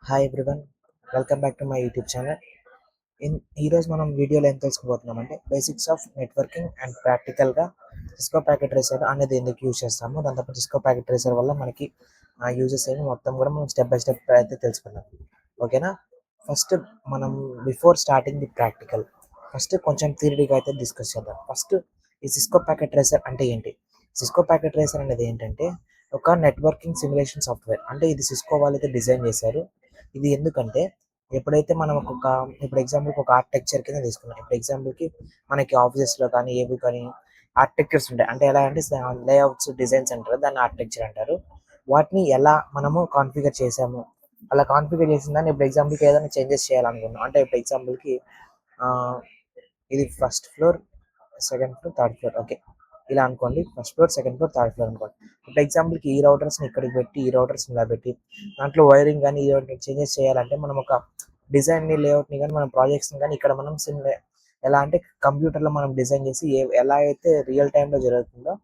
Hi everyone, welcome back to my YouTube channel. ఈరోజు మనం వీడియోలో ఏం తెలుసుకోబోతున్నాం అంటే బేసిక్స్ ఆఫ్ నెట్వర్కింగ్ అండ్ ప్రాక్టికల్గా సిస్కో ప్యాకెట్ ట్రేసర్ అనేది ఎందుకు యూజ్ చేస్తాము, దాంతో సిస్కో ప్యాకెట్ ట్రేసర్ వల్ల మనకి యూజెస్ ఏమి మొత్తం కూడా మనం స్టెప్ బై స్టెప్ అయితే తెలుసుకుందాం. ఓకేనా? ఫస్ట్ మనం before starting the practical first కొంచెం థియరీగా అయితే డిస్కస్ చేద్దాం. ఫస్ట్ ఈ సిస్కో ప్యాకెట్ ట్రేసర్ అంటే ఏంటి? సిస్కో ప్యాకెట్ ట్రేసర్ అనేది ఏంటంటే ఒక నెట్వర్కింగ్ సిమ్యులేషన్ సాఫ్ట్వేర్. అంటే ఇది సిస్కో వాళ్ళైతే డిజైన్ చేశారు. ఇది ఎందుకంటే ఎప్పుడైతే మనం ఇప్పుడు ఎగ్జాంపుల్కి ఒక ఆర్కిటెక్చర్ కింద తీసుకున్నాం. ఇప్పుడు ఎగ్జాంపుల్కి మనకి ఆఫీసెస్లో కానీ ఏవి కానీ ఆర్కిటెక్చర్స్ ఉంటాయి. అంటే ఎలా అంటే లేఅవుట్స్ డిజైన్స్ అంటారు, దాన్ని ఆర్కిటెక్చర్ అంటారు. వాటిని ఎలా మనము కాన్ఫిగర్ చేసాము, అలా కాన్ఫిగర్ చేసిన దాన్ని ఇప్పుడు ఎగ్జాంపుల్కి ఏదైనా చేంజెస్ చేయాలనుకున్నాం అంటే ఇప్పుడు ఎగ్జాంపుల్కి ఇది first floor, second floor, third floor, okay ఇలా అనుకోండి. First floor, second floor, third floor అనుకోండి. ఇప్పుడు ఎగ్జాంపుల్కి ఈ రౌటర్స్ని ఇక్కడికి పెట్టి ఈ రౌటర్స్ని ఇలా పెట్టి దాంట్లో వైరింగ్ కానీ చేంజెస్ చేయాలంటే మనం ఒక డిజైన్ని లేఅవుట్ని కానీ మన ప్రాజెక్ట్స్ని కానీ ఇక్కడ మనం ఎలా అంటే కంప్యూటర్లో మనం డిజైన్ చేసి ఎలా అయితే రియల్ టైంలో జరుగుతుందో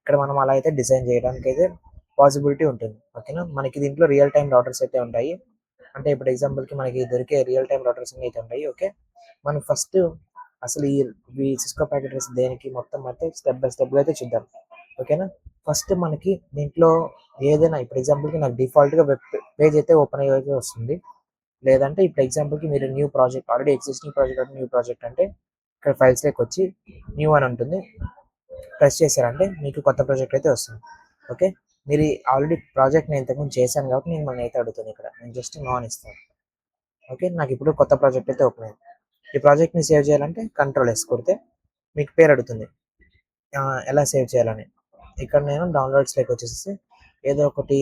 ఇక్కడ మనం అలా అయితే డిజైన్ చేయడానికి అయితే పాసిబిలిటీ ఉంటుంది. ఓకేనా? మనకి దీంట్లో రియల్ టైం రౌటర్స్ అయితే ఉంటాయి. అంటే ఇప్పుడు ఎగ్జాంపుల్కి మనకి దొరికే రియల్ టైం రౌటర్స్ అయితే ఉంటాయి. ఓకే, మనం ఫస్ట్ అసలు ఈ సిస్కో ప్యాకెట్ ట్రేసర్ దేనికి మొత్తం అయితే స్టెప్ బై స్టెప్గా అయితే చూద్దాం. ఓకేనా? ఫస్ట్ మనకి దీంట్లో ఏదైనా ఇప్పుడు ఎగ్జాంపుల్కి నాకు డిఫాల్ట్గా వెబ్ పేజ్ అయితే ఓపెన్ అయ్యి వస్తుంది. లేదంటే ఇప్పుడు ఎగ్జాంపుల్కి మీరు new project, already existing project new project అంటే ఇక్కడ ఫైల్స్లోకి వచ్చి న్యూ అని ఉంటుంది, ప్రెస్ చేశారంటే మీకు కొత్త ప్రాజెక్ట్ అయితే వస్తుంది. ఓకే, మీరు ఆల్రెడీ ప్రాజెక్ట్ నేను ఇంతకుముందు చేశాను కాబట్టి నేను మన అయితే అడుగుతాను. ఇక్కడ నేను జస్ట్ నాన్ ఇస్తాను. ఓకే, నాకు ఇప్పుడు కొత్త ప్రాజెక్ట్ అయితే ఓపెన్ అయింది. ఈ ప్రాజెక్ట్ని సేవ్ చేయాలంటే కంట్రోల్ ఎస్ కొడితే మీకు పేరు అడుగుతుంది ఎలా సేవ్ చేయాలని. ఇక్కడ నేను డౌన్లోడ్స్లోకి వచ్చేసి ఏదో ఒకటి,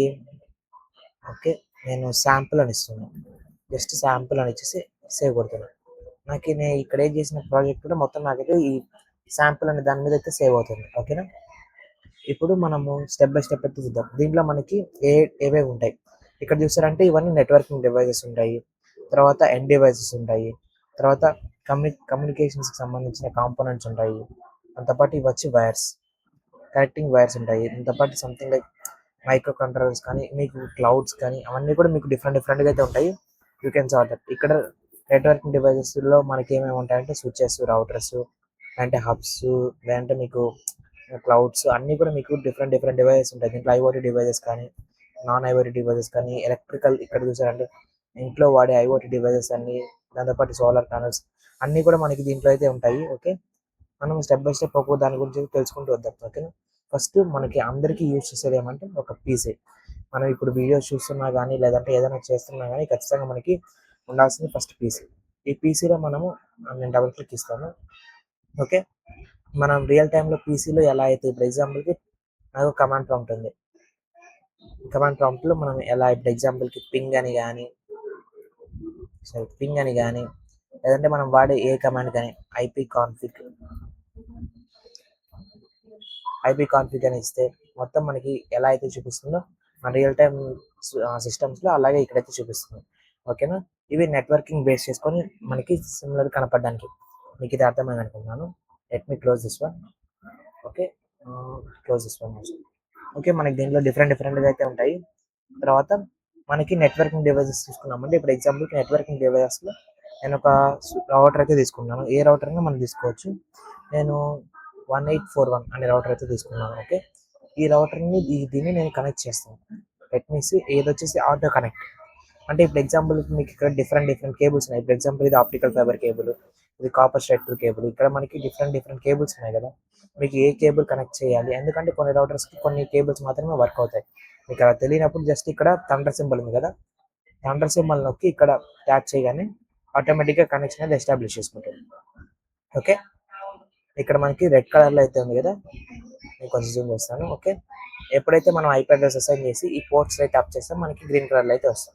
ఓకే నేను శాంపుల్ అని ఇస్తున్నాను. జస్ట్ శాంపుల్ అని ఇచ్చేసి సేవ్ కొడుతున్నాను. నాకు నేను ఇక్కడ ఏం చేసిన ప్రాజెక్ట్ కూడా మొత్తం నాకైతే ఈ శాంపుల్ అనే దాని మీద అయితే సేవ్ అవుతుంది. ఓకేనా? ఇప్పుడు మనము స్టెప్ బై స్టెప్ అయితే చూద్దాం. దీంట్లో మనకి ఏవేవి ఉంటాయి ఇక్కడ చూసారంటే ఇవన్నీ నెట్వర్కింగ్ డివైజెస్ ఉంటాయి, తర్వాత ఎండ్ డివైజెస్ ఉంటాయి, తర్వాత కమ్యూనికేషన్స్కి సంబంధించిన కాంపోనెంట్స్ ఉంటాయి, దాంతోపాటు ఇవి వచ్చి వైర్స్, కనెక్టింగ్ వైర్స్ ఉంటాయి, దాంతోపాటు సంథింగ్ లైక్ మైక్రో కంట్రోలర్స్ కానీ మీకు క్లౌడ్స్ కానీ అవన్నీ కూడా మీకు డిఫరెంట్గా అయితే ఉంటాయి. You can sort that. ఇక్కడ నెట్వర్కింగ్ డివైజెస్లో మనకి ఏమేమి ఉంటాయంటే స్విచెస్, రౌటర్స్, అంటే హబ్స్, లేదంటే మీకు క్లౌడ్స్ అన్నీ కూడా మీకు డిఫరెంట్ డివైజెస్ ఉంటాయి. దీంట్లో ఐఓటీ డివైజెస్ కానీ నాన్ ఐఓటీ డివైజెస్ కానీ ఎలక్ట్రికల్, ఇక్కడ చూసారంటే ఇంట్లో వాడే ఐఓటీ డివైజెస్ అన్ని, దాంతోపాటు సోలార్ ప్యానల్స్ అన్నీ కూడా మనకి దీంట్లో అయితే ఉంటాయి. ఓకే, మనం స్టెప్ బై స్టెప్ ఒక్కో దాని గురించి తెలుసుకుంటూ వద్దాం. ఓకేనా? ఫస్ట్ మనకి అందరికీ యూజ్ చేసేది ఏమంటే ఒక పీసీ. మనం ఇప్పుడు వీడియోస్ చూస్తున్నా కానీ లేదంటే ఏదైనా చేస్తున్నా కానీ ఖచ్చితంగా మనకి ఉండాల్సింది ఫస్ట్ పీసీ. ఈ పీసీలో నేను డబుల్ క్లిక్ ఇస్తాను. ఓకే, మనం రియల్ టైంలో పీసీలో ఎలా అయితే ఇప్పుడు ఎగ్జాంపుల్కి నాకు కమాండ్ ప్రాంప్ట్ ఉంది. కమాండ్ ప్రాంప్ట్లో మనం ఎలా ఇప్పుడు ఎగ్జాంపుల్కి పింగ్ అని కానీ లేదంటే మనం వాడే ఏ కమాండ్ కానీ ఐపీ కాన్ఫిగ్ అని ఇస్తే మొత్తం మనకి ఎలా అయితే చూపిస్తుందో మన రియల్ టైం సిస్టమ్స్లో అలాగే ఇక్కడైతే చూపిస్తుంది. ఓకేనా? ఇవి నెట్వర్కింగ్ బేస్ చేసుకొని మనకి సిమిలర్ కనపడడానికి. మీకు ఇది అర్థమైంది అనుకుంటున్నాను. Let me close this one. Okay, close this one. Okay, మనకి దీంట్లో డిఫరెంట్గా అయితే ఉంటాయి. తర్వాత మనకి నెట్వర్కింగ్ డివైజెస్ తీసుకున్నామంటే ఇప్పుడు ఎగ్జాంపుల్కి నెట్వర్కింగ్ డివైజెస్లో నేను ఒక రౌటర్ అయితే తీసుకున్నాను. ఏ రౌటర్ అయినా మనం తీసుకోవచ్చు. నేను 1841 అనే రౌటర్ అయితే తీసుకున్నాను. ఓకే, ఈ రౌటర్ని దీన్ని నేను కనెక్ట్ చేస్తాను. లెట్ మీ సీ, ఏది వచ్చేసి ఆటో కనెక్ట్. అంటే ఇప్పుడు ఎగ్జాంపుల్ మీకు ఇక్కడ డిఫరెంట్ కేబుల్స్ ఉన్నాయి. ఇప్పుడు ఎగ్జాంపుల్ ఇది ఆప్టికల్ ఫైబర్ కేబుల్, ఇది కాపర్ స్ట్రైట్ కేబుల్. ఇక్కడ మనకి డిఫరెంట్ కేబుల్స్ ఉన్నాయి కదా, మీకు ఏ కేబుల్ కనెక్ట్ చేయాలి, ఎందుకంటే కొన్ని రౌటర్స్కి కొన్ని కేబుల్స్ మాత్రమే వర్క్ అవుతాయి. మీకు అలా తెలియనప్పుడు జస్ట్ ఇక్కడ థండర్ సింబల్ ఉంది కదా, థండర్ సింబల్ నొక్కి ఇక్కడ ట్యాప్ చేయగానే ఆటోమేటిక్గా కనెక్షన్ అనేది ఎస్టాబ్లిష్ చేసుకుంటుంది. ఓకే, ఇక్కడ మనకి రెడ్ కలర్లో అయితే ఉంది కదా, నేను కొంచెం జూమ్ చేస్తాను. ఓకే, ఎప్పుడైతే మనం ఐపీ అడ్రస్ అసైన్ చేసి ఈ పోర్ట్స్ అయితే ట్యాప్ చేస్తాం మనకి గ్రీన్ కలర్లో అయితే వస్తాం.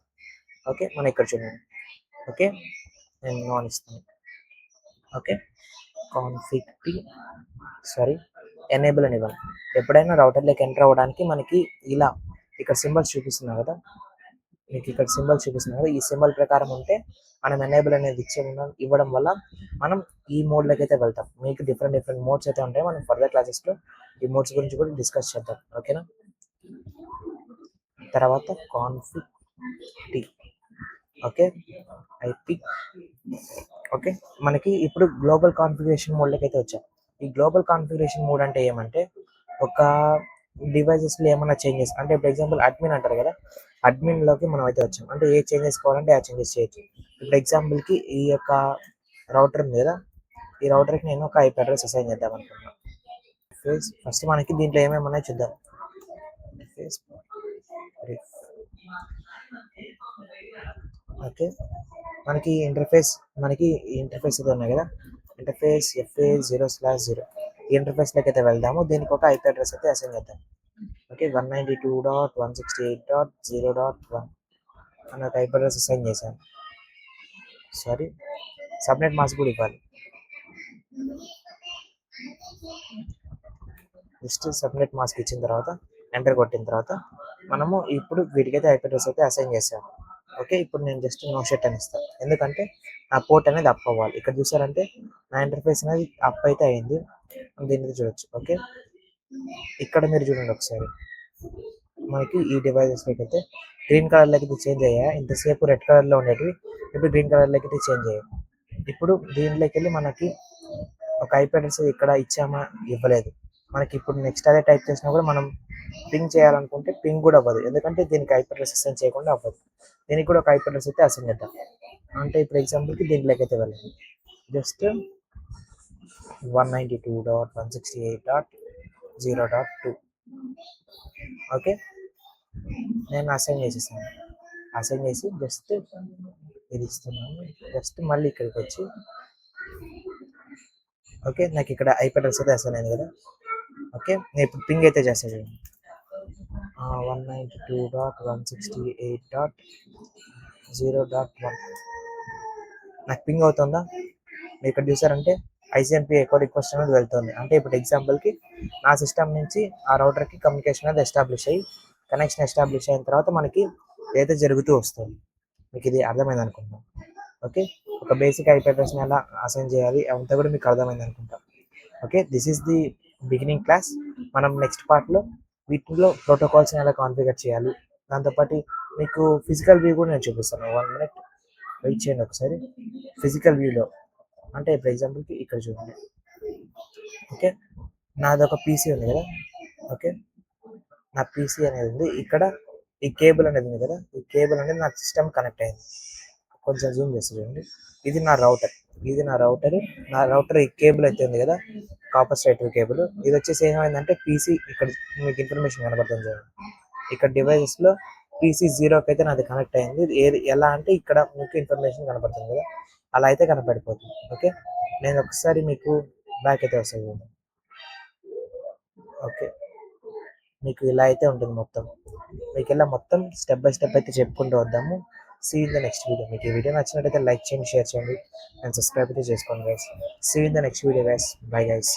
ఓకే, మనం ఇక్కడ చూడండి. ఓకే, నేను నాన్ ఇస్తాను. ఓకే, ఎనేబుల్ అని ఇవ్వాలి. ఎప్పుడైనా రౌటర్లోకి ఎంటర్ అవ్వడానికి మనకి ఇలా ఇక్కడ సింబల్స్ చూపిస్తున్నారు కదా, మీకు ఇక్కడ సింబల్ చూపిస్తున్నారు కదా, ఈ సింబల్ ప్రకారం ఉంటే మనం ఎనేబుల్ అనేది ఇవ్వడం వల్ల మనం ఈ మోడ్లోకి అయితే వెళ్తాం. మీకు డిఫరెంట్ మోడ్స్ అయితే ఉంటాయి. మనం ఫర్దర్ క్లాసెస్లో ఈ మోడ్స్ గురించి కూడా డిస్కస్ చేద్దాం. ఓకేనా? తర్వాత config t. Okay IP. Okay, మనకి ఇప్పుడు గ్లోబల్ కాన్ఫిగరేషన్ మోడ్లోకి అయితే వచ్చాం. ఈ గ్లోబల్ కాన్ఫిగరేషన్ మోడ్ అంటే ఏమంటే ఒక డివైజెస్లో ఏమైనా చేంజెస్ అంటే ఇప్పుడు ఎగ్జాంపుల్ అడ్మిన్ అంటారు కదా, అడ్మిన్లోకి మనం అయితే వచ్చాం. అంటే ఏ చేంజెస్ కావాలంటే ఆ చేంజెస్ చేయొచ్చు. ఇప్పుడు ఎగ్జాంపుల్కి ఈ యొక్క రౌటర్ ఉంది కదా, ఈ రౌటర్కి నేను ఒక ఐపీ అడ్రస్ అసైన్ చేద్దాం అనుకుంటున్నాను. ఫస్ట్ మనకి దీంట్లో ఏమేమి ఉన్నాయో చూద్దాం. ఓకే, మనకి ఇంటర్ఫేస్ ఇది ఉన్నాయి కదా, ఇంటర్ఫేస్ FA0/0. ఈ ఇంటర్ఫేస్లోకి అయితే వెళ్దాము. దీనికి ఒక ఐపీ అడ్రస్ అయితే అసైన్ చేద్దాం. ఓకే, 192.168.0.1 అని ఒక ఐపీ అడ్రస్ అసైన్ చేశాను. సారీ, సబ్నెట్ మాస్క్ కూడా ఇవ్వాలి. జస్ట్ సబ్నెట్ మాస్క్ ఇచ్చిన తర్వాత ఎంటర్ కొట్టిన తర్వాత మనము ఇప్పుడు వీటికైతే ఐపీ అడ్రస్ అయితే అసైన్ చేసాము. ఓకే, ఇప్పుడు నేను జస్ట్ నో షెట్ అని ఇస్తాను, ఎందుకంటే నా పోర్ట్ అనేది అప్ అవ్వాలి. ఇక్కడ చూసారంటే నా ఇంటర్ఫేస్ అనేది అప్ అయితే అయింది, దీన్ని చూడొచ్చు. ఓకే, ఇక్కడ మీరు చూడండి ఒకసారి, మనకి ఈ డివైజెస్లోకి అయితే గ్రీన్ కలర్లోకి అయితే చేంజ్ అయ్యాయి. ఇంతసేపు రెడ్ కలర్లో ఉండేటివి ఇప్పుడు గ్రీన్ కలర్లోకి అయితే చేంజ్ అయ్యాయి. ఇప్పుడు దీనిలోకి వెళ్ళి మనకి ఒక ఐపీ అడ్రస్ ఇక్కడ ఇచ్చామా, ఇవ్వలేదు. మనకి ఇప్పుడు నెక్స్ట్ అదే టైప్ చేసినా కూడా మనం పింగ్ చేయాలనుకుంటే పింగ్ కూడా అవ్వదు, ఎందుకంటే దీనికి ఐపీ అడ్రస్ అసైన్ చేయకుండా అవ్వదు. దీనికి కూడా ఒక ఐపీ అడ్రస్ అయితే అసైన్ చేద్దాం. అంటే ఇప్పుడు ఎగ్జాంపుల్కి దీంట్లోకి అయితే వెళ్ళండి, జస్ట్ 192.168.0.2. ఓకే, నేను అసైన్ చేసేసాను. అసైన్ చేసి జస్ట్ ఇది ఇస్తున్నాను. జస్ట్ మళ్ళీ ఇక్కడికి వచ్చి ఓకే, నాకు ఇక్కడ ఐపీ అడ్రస్ అయితే అసైన్ అయింది కదా. ఓకే, నేను ఇప్పుడు పింగ్ అయితే చేస్తాను. 192.168.0.1 నాకు పింగ్ అవుతుందా? మీరు ఇక్కడ చూసారంటే ICMP ఎకో రిక్వెస్ట్ అనేది వెళ్తుంది. అంటే ఇప్పుడు ఎగ్జాంపుల్కి నా సిస్టమ్ నుంచి ఆ రౌటర్కి కమ్యూనికేషన్ అనేది ఎస్టాబ్లిష్ అయ్యి కనెక్షన్ ఎస్టాబ్లిష్ అయిన తర్వాత మనకి ఏదైతే జరుగుతూ వస్తుంది. మీకు ఇది అర్థమైంది అనుకుంటాం. ఓకే, ఒక బేసిక్ ఐపీ అడ్రస్ని ఎలా అసైన్ చేయాలి అంతా కూడా మీకు అర్థమైంది అనుకుంటాం. Okay, this is the beginning class. మనం నెక్స్ట్ పార్ట్లో వీటిలో ప్రోటోకాల్స్ని ఎలా కాన్ఫిగర్ చేయాలి, దాంతోపాటు మీకు ఫిజికల్ వ్యూ కూడా నేను చూపిస్తాను. 1 minute వెయిట్ చేయండి ఒకసారి. ఫిజికల్ వ్యూలో అంటే ఇప్పుడు ఎగ్జాంపుల్కి ఇక్కడ చూడండి. ఓకే, నాది ఒక పీసీ ఉంది కదా. ఓకే, నా పీసీ అనేది ఉంది ఇక్కడ, ఈ కేబుల్ అనేది ఉంది కదా, ఈ కేబుల్ అనేది నా సిస్టమ్ కనెక్ట్ అయింది. కొంచెం జూమ్ చేసి చూడండి. ఇది నా రౌటర్, నా రౌటర్ ఈ కేబుల్ అయితే ఉంది కదా, కాపర్ స్ట్రైటర్ కేబుల్. ఇది వచ్చేసి ఏమైందంటే పీసీ, ఇక్కడ మీకు ఇన్ఫర్మేషన్ కనబడుతుంది చూడండి. ఇక్కడ డివైజెస్లో PC 0కి అయితే నాది కనెక్ట్ అయింది. ఏది ఎలా అంటే ఇక్కడ మీకు ఇన్ఫర్మేషన్ కనబడుతుంది కదా, అలా అయితే కనపడిపోతుంది. ఓకే, నేను ఒకసారి మీకు బ్యాక్ అయితే వస్తాను. ఓకే, మీకు ఇలా అయితే ఉంటుంది మొత్తం. మీకు ఇలా మొత్తం స్టెప్ బై స్టెప్ అయితే చెప్పుకుంటూ వద్దాము. See in the next video. మీకు ఈ వీడియో నచ్చినట్టయితే లైక్ చేయండి, షేర్ చేయండి అండ్ సబ్స్క్రైబ్ అయితే చేసుకోండి guys. See in the next video guys. Bye guys.